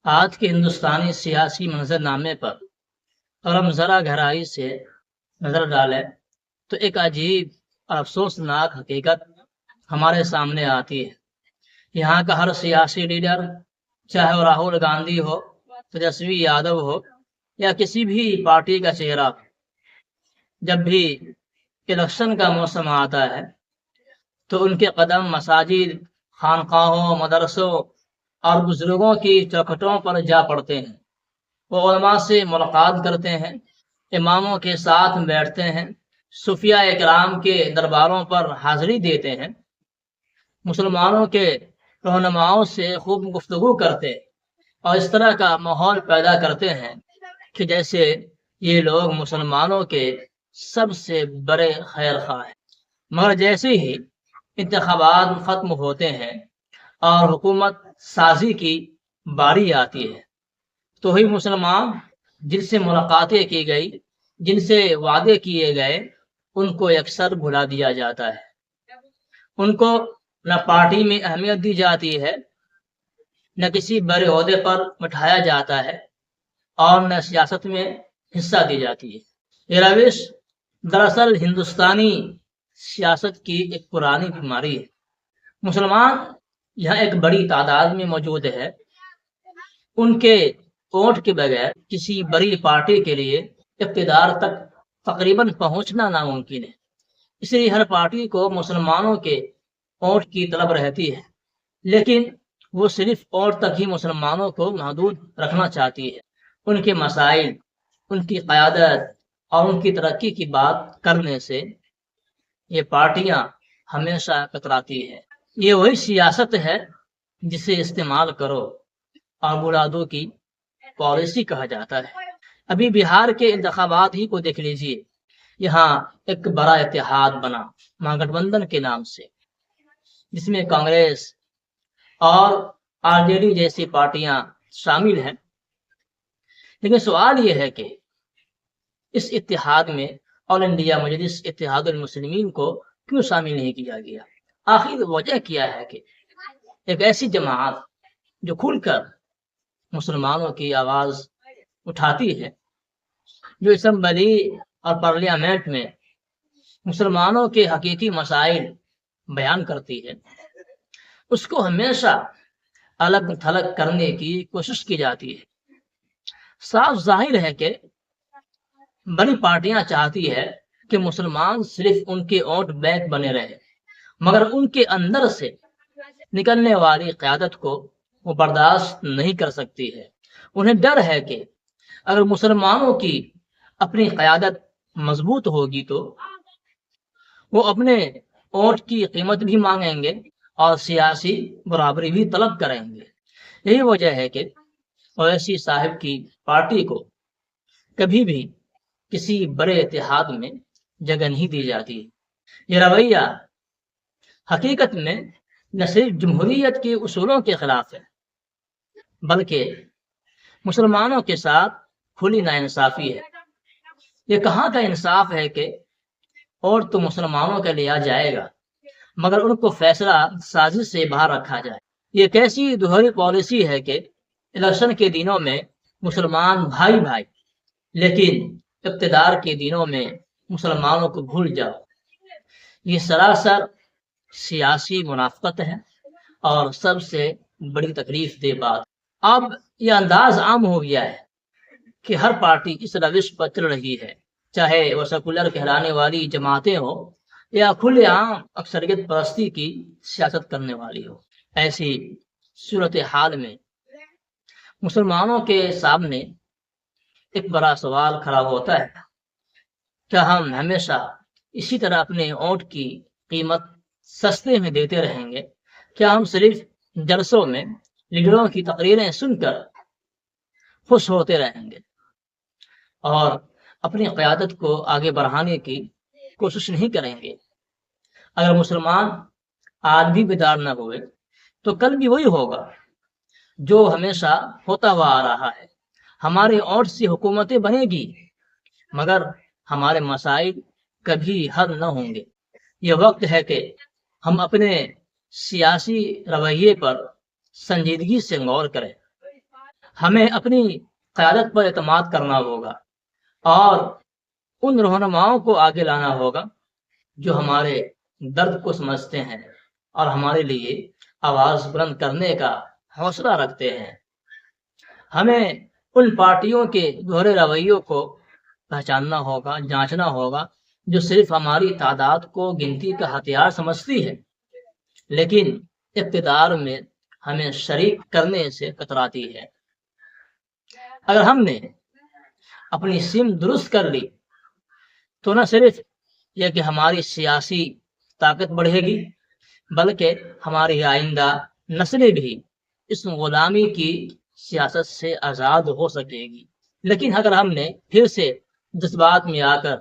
آج کے ہندوستانی سیاسی منظر نامے پر اگر ہم ذرا گہرائی سے نظر ڈالیں تو ایک عجیب اور افسوسناک حقیقت ہمارے سامنے آتی ہے۔ یہاں کا ہر سیاسی لیڈر، چاہے وہ راہل گاندھی ہو، تیجسوی یادو ہو یا کسی بھی پارٹی کا چہرہ، جب بھی الیکشن کا موسم آتا ہے تو ان کے قدم مساجد، خانقاہوں، مدرسوں اور بزرگوں کی چوکھٹوں پر جا پڑتے ہیں۔ وہ علماء سے ملاقات کرتے ہیں، اماموں کے ساتھ بیٹھتے ہیں، صوفیاء اکرام کے درباروں پر حاضری دیتے ہیں، مسلمانوں کے رہنماؤں سے خوب گفتگو کرتے ہیں اور اس طرح کا ماحول پیدا کرتے ہیں کہ جیسے یہ لوگ مسلمانوں کے سب سے بڑے خیر خواہ ہیں۔ مگر جیسے ہی انتخابات ختم ہوتے ہیں اور حکومت سازی کی باری آتی ہے تو ہی مسلمان جن سے ملاقاتیں کی گئی، جن سے وعدے کیے گئے، ان کو اکثر بھلا دیا جاتا ہے۔ ان کو نہ پارٹی میں اہمیت دی جاتی ہے، نہ کسی بڑے عہدے پر بٹھایا جاتا ہے اور نہ سیاست میں حصہ دی جاتی ہے۔ یہ روش دراصل ہندوستانی سیاست کی ایک پرانی بیماری ہے۔ مسلمان یہاں ایک بڑی تعداد میں موجود ہے، ان کے ووٹ کے بغیر کسی بڑی پارٹی کے لیے اقتدار تک تقریباً پہنچنا ناممکن ہے۔ اس لیے ہر پارٹی کو مسلمانوں کے ووٹ کی طلب رہتی ہے، لیکن وہ صرف ووٹ تک ہی مسلمانوں کو محدود رکھنا چاہتی ہے۔ ان کے مسائل، ان کی قیادت اور ان کی ترقی کی بات کرنے سے یہ پارٹیاں ہمیشہ کتراتی ہے۔ یہ وہی سیاست ہے جسے استعمال کرو اور بلا دو کی پالیسی کہا جاتا ہے۔ ابھی بہار کے انتخابات ہی کو دیکھ لیجیے، یہاں ایک بڑا اتحاد بنا مہا گٹھ بندھن کے نام سے، جس میں کانگریس اور آر جے ڈی جیسی پارٹیاں شامل ہیں۔ لیکن سوال یہ ہے کہ اس اتحاد میں آل انڈیا مجلس اتحاد المسلمین کو کیوں شامل نہیں کیا گیا؟ آخر وجہ کیا ہے کہ ایک ایسی جماعت جو کھل کر مسلمانوں کی آواز اٹھاتی ہے، جو اسمبلی اور پارلیمنٹ میں مسلمانوں کے حقیقی مسائل بیان کرتی ہے، اس کو ہمیشہ الگ تھلگ کرنے کی کوشش کی جاتی ہے۔ صاف ظاہر ہے کہ بڑی پارٹیاں چاہتی ہے کہ مسلمان صرف ان کے ووٹ بینک بنے رہے، مگر ان کے اندر سے نکلنے والی قیادت کو وہ برداشت نہیں کر سکتی ہے۔ انہیں ڈر ہے کہ اگر مسلمانوں کی اپنی قیادت مضبوط ہوگی تو وہ اپنے ووٹ کی قیمت بھی مانگیں گے اور سیاسی برابری بھی طلب کریں گے۔ یہی وجہ ہے کہ اویسی صاحب کی پارٹی کو کبھی بھی کسی بڑے اتحاد میں جگہ نہیں دی جاتی۔ یہ رویہ حقیقت میں نہ صرف جمہوریت کے اصولوں کے خلاف ہے، بلکہ مسلمانوں کے ساتھ کھلی ناانصافی ہے۔ یہ کہاں کا انصاف ہے کہ اور تو مسلمانوں کا لیا جائے گا مگر ان کو فیصلہ سازی سے باہر رکھا جائے۔ یہ کیسی دوہری پالیسی ہے کہ الیکشن کے دنوں میں مسلمان بھائی بھائی، لیکن اقتدار کے دنوں میں مسلمانوں کو بھول جاؤ۔ یہ سراسر سیاسی منافقت ہے اور سب سے بڑی تکلیف دہ بات، اب یہ انداز عام ہو گیا ہے کہ ہر پارٹی اس روش پر چل رہی ہے، چاہے وہ سیکولر کہلانے والی جماعتیں ہو یا کھلے عام اکثریت پرستی کی سیاست کرنے والی ہو۔ ایسی صورتحال میں مسلمانوں کے سامنے ایک بڑا سوال کھڑا ہوتا ہے، کیا ہم ہمیشہ اسی طرح اپنے ووٹ کی قیمت سستے میں دیتے رہیں گے؟ کیا ہم صرف جلسوں میں لیڈروں کی تقریریں سن کر خوش ہوتے رہیں گے اور اپنی قیادت کو آگے بڑھانے کی کوشش نہیں کریں گے؟ اگر مسلمان آج بھی بیدار نہ ہوئے تو کل بھی وہی ہوگا جو ہمیشہ ہوتا ہوا آ رہا ہے۔ ہمارے ووٹ سے حکومتیں بنے گی مگر ہمارے مسائل کبھی حل نہ ہوں گے۔ یہ وقت ہے کہ ہم اپنے سیاسی رویے پر سنجیدگی سے غور کریں۔ ہمیں اپنی قیادت پر اعتماد کرنا ہوگا اور ان رہنماؤں کو آگے لانا ہوگا جو ہمارے درد کو سمجھتے ہیں اور ہمارے لیے آواز بلند کرنے کا حوصلہ رکھتے ہیں۔ ہمیں ان پارٹیوں کے دوہرے رویوں کو پہچاننا ہوگا، جانچنا ہوگا، جو صرف ہماری تعداد کو گنتی کا ہتھیار سمجھتی ہے لیکن اقتدار میں ہمیں شریک کرنے سے کتراتی ہے۔ اگر ہم نے اپنی سمت درست کر لی تو نہ صرف یہ کہ ہماری سیاسی طاقت بڑھے گی بلکہ ہماری آئندہ نسلیں بھی اس غلامی کی سیاست سے آزاد ہو سکے گی۔ لیکن اگر ہم نے پھر سے جذبات میں آ کر